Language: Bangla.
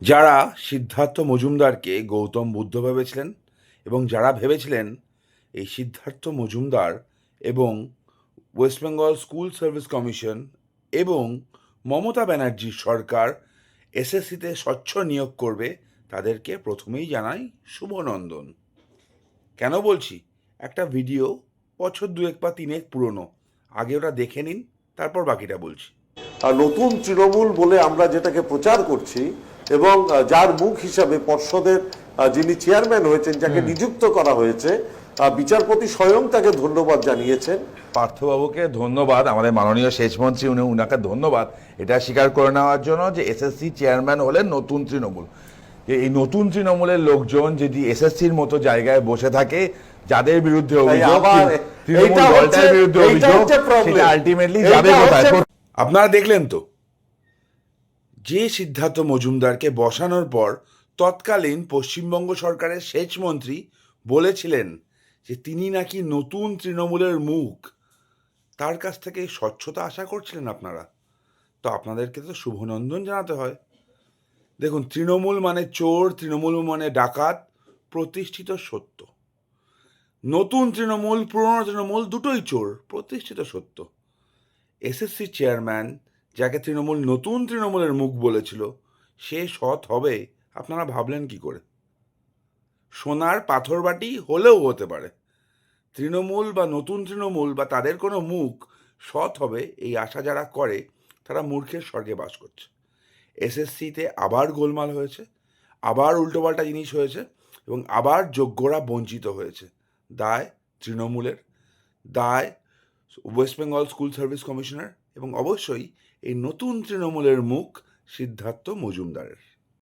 যারা সিদ্ধার্থ মজুমদারকে গৌতম বুদ্ধ ভেবেছিলেন এবং যারা ভেবেছিলেন এই সিদ্ধার্থ মজুমদার এবং West Bengal school service commission এবং মমতা ব্যানার্জির সরকার এসএসসিতে স্বচ্ছ নিয়োগ করবে, তাদেরকে প্রথমেই জানাই শুভনন্দন। কেন বলছি? একটা ভিডিও বছর দুয়েক বা তিনেক পুরনো, আগে ওটা দেখে নিন, তারপর বাকিটা বলছি। নতুন তৃণমূল বলে আমরা যেটাকে প্রচার করছি এবং যার মুখ হিসাবে পর্ষদের যিনি চেয়ারম্যান হয়েছেন, যাকে নিযুক্ত করা হয়েছে, বিচারপতি স্বয়ং তাকে ধন্যবাদ জানিয়েছেন। পার্থবাবুকে ধন্যবাদ, আমাদের মাননীয় সেচমন্ত্রী উনাকে ধন্যবাদ এটা স্বীকার করে নেওয়ার জন্য যে এসএসসি চেয়ারম্যান হলেন নতুন তৃণমূল। এই নতুন তৃণমূলের লোকজন যদি এসএসসির মতো জায়গায় বসে থাকে, যাদের বিরুদ্ধে অভিযোগ, তৃণমূল দলটার বিরুদ্ধে অভিযোগ, সেটা আলটিমেটলি যাবে কোথায়? আপনারা দেখলেন তো, যে সিদ্ধার্থ মজুমদারকে বসানোর পর তৎকালীন পশ্চিমবঙ্গ সরকারের সেচমন্ত্রী বলেছিলেন যে তিনি নাকি নতুন তৃণমূলের মুখ, তার কাছ থেকে স্বচ্ছতা আশা করছিলেন আপনারা। তো আপনাদেরকে তো শুভনন্দন জানাতে হয়। দেখুন, তৃণমূল মানে চোর, তৃণমূল মানে ডাকাত, প্রতিষ্ঠিত সত্য। নতুন তৃণমূল, পুরনো তৃণমূল দুটোই চোর, প্রতিষ্ঠিত সত্য। এসএসসি চেয়ারম্যান যাকে তৃণমূল নতুন তৃণমূলের মুখ বলেছিল, সে সৎ হবে আপনারা ভাবলেন কি করে? সোনার পাথর বাটি হলেও হতে পারে। তৃণমূল বা নতুন তৃণমূল বা তাদের কোনো মুখ সৎ হবে এই আশা যারা করে, তারা মূর্খের স্বর্গে বাস করছে। এসএসসিতে আবার গোলমাল হয়েছে, আবার উল্টোপাল্টা জিনিস হয়েছে এবং আবার যোগ্যরা বঞ্চিত হয়েছে। দায় তৃণমূলের, দায় West Bengal school service commissioner এবং অবশ্যই এই নতুন তৃণমূলের মুখ সিদ্ধার্থ মজুমদারের।